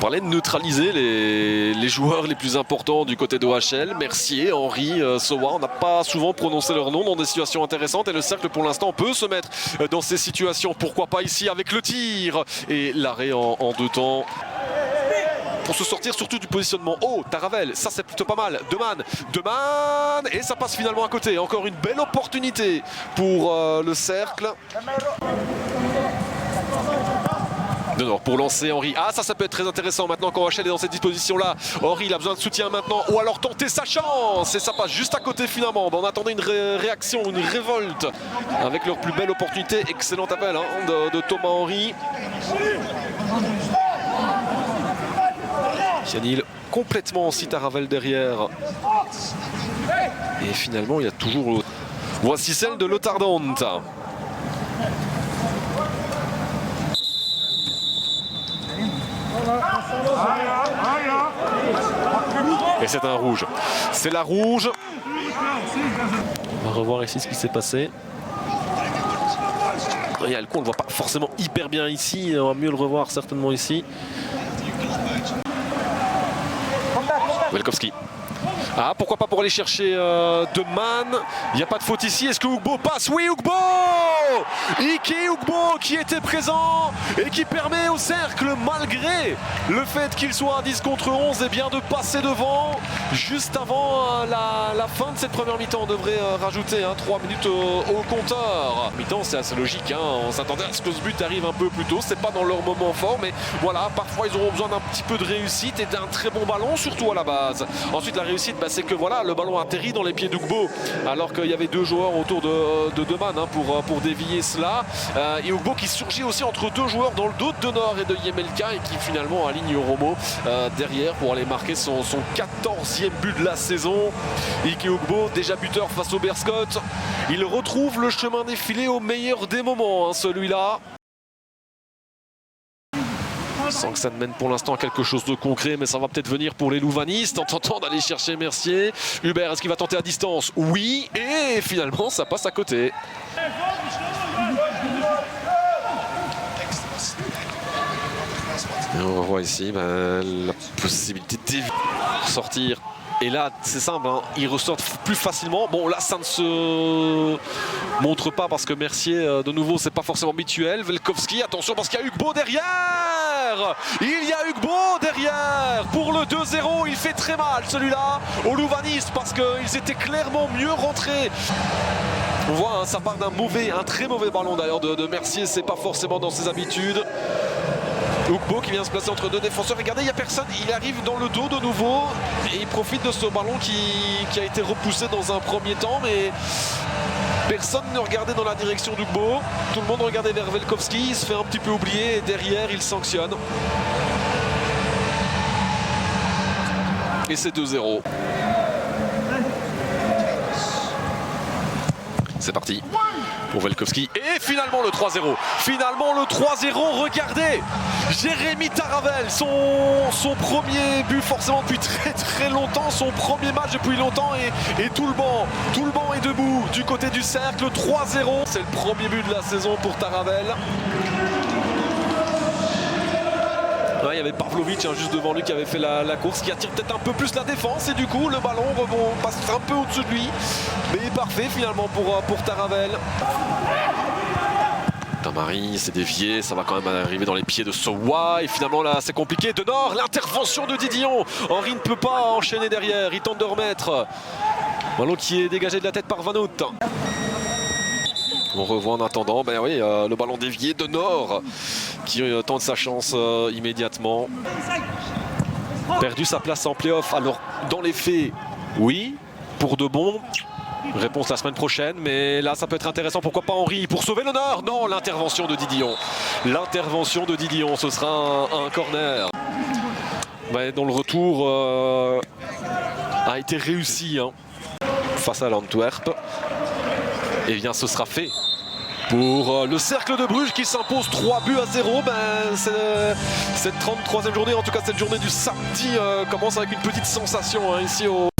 parlait de neutraliser les joueurs les plus importants du côté d'OHL. Mercier, Henry, Sowa, on n'a pas souvent prononcé leur nom dans des situations intéressantes et le cercle pour l'instant peut se mettre dans ces situations. Pourquoi pas ici avec le tir et l'arrêt en deux temps. Pour se sortir surtout du positionnement. Oh, Taravel, ça c'est plutôt pas mal. Deman, et ça passe finalement à côté. Encore une belle opportunité pour le cercle. Denor pour lancer Henry. Ah, ça peut être très intéressant maintenant quand OHL est dans cette disposition-là. Henry, il a besoin de soutien maintenant. Ou alors tenter sa chance. Et ça passe juste à côté finalement. On attendait une réaction, une révolte. Avec leur plus belle opportunité. Excellent appel hein, de Thomas Henry. Kianil complètement aussi Taravel derrière. Et finalement, il y a toujours... Voici celle de Lotardant. Et c'est un rouge. C'est la rouge. On va revoir ici ce qui s'est passé. Real, on ne le voit pas forcément hyper bien ici. On va mieux le revoir certainement ici. Welkowski. Ah, pourquoi pas pour aller chercher Deman. Il n'y a pas de faute ici. Est-ce que Ugbo passe? Oui, Ugbo! Ike Ugbo qui était présent et qui permet au cercle, malgré le fait qu'il soit à 10 contre 11, et bien de passer devant juste avant la fin de cette première mi-temps. On devrait rajouter 3 minutes au compteur. Mi-temps, c'est assez logique. On s'attendait à ce que ce but arrive un peu plus tôt. C'est pas dans leur moment fort, mais voilà, parfois ils auront besoin d'un petit peu de réussite et d'un très bon ballon, surtout à la base. Ensuite, la réussite, c'est que voilà, le ballon atterrit dans les pieds d'Ugbo alors qu'il y avait deux joueurs autour de Deman pour dévier cela. Et Ugbo qui surgit aussi entre deux joueurs dans le dos de Denor et de Yemelka et qui finalement aligne Romo derrière pour aller marquer son 14e but de la saison. Ike Ugbo, déjà buteur face au Berscott. Il retrouve le chemin défilé au meilleur des moments, celui-là. Sans que ça ne mène pour l'instant à quelque chose de concret, mais ça va peut-être venir pour les louvanistes en tentant d'aller chercher Mercier. Hubert, est-ce qu'il va tenter à distance? Oui, et finalement ça passe à côté. Et on revoit ici la possibilité de sortir. Et là, c'est simple, ils ressortent plus facilement. Bon, là, ça ne se montre pas parce que Mercier, de nouveau, c'est pas forcément habituel. Welkowski, attention parce qu'il y a Ugbo derrière. Il y a Ugbo derrière. Pour le 2-0, il fait très mal celui-là aux louvanistes parce qu'ils étaient clairement mieux rentrés. On voit, ça part un très mauvais ballon d'ailleurs de Mercier. C'est pas forcément dans ses habitudes. Ugbo qui vient se placer entre deux défenseurs. Regardez, il n'y a personne. Il arrive dans le dos de nouveau et il profite de ce ballon qui a été repoussé dans un premier temps. Mais personne ne regardait dans la direction d'Ugbo. Tout le monde regardait vers Welkowski. Il se fait un petit peu oublier et derrière, il sanctionne. Et c'est 2-0. C'est parti pour Welkowski. Et finalement le 3-0. Finalement le 3-0. Regardez, Jérémy Taravel, son premier but forcément depuis très longtemps. Son premier match depuis longtemps. Et tout le banc est debout du côté du cercle. 3-0. C'est le premier but de la saison pour Taravel. Il y avait Pavlovic juste devant lui qui avait fait la course, qui attire peut-être un peu plus la défense et du coup le ballon passe un peu au-dessus de lui. Mais parfait finalement pour Taravel. Tamari s'est dévié, ça va quand même arriver dans les pieds de Sowa et finalement là c'est compliqué. Denor, l'intervention de Didillon. Henry ne peut pas enchaîner derrière, il tente de remettre. Ballon qui est dégagé de la tête par Vanout. On revoit en attendant, le ballon dévié de Nord qui tente sa chance immédiatement. Perdu sa place en play-off. Alors dans les faits, oui, pour de bon. Réponse la semaine prochaine, mais là ça peut être intéressant. Pourquoi pas Henry pour sauver l'honneur? Non, l'intervention de Didillon. L'intervention de Didillon, ce sera un corner. Dont le retour a été réussi face à l'Antwerp. Et bien ce sera fait pour le cercle de Bruges qui s'impose 3-0. Cette 33e journée, en tout cas cette journée du samedi, commence avec une petite sensation ici au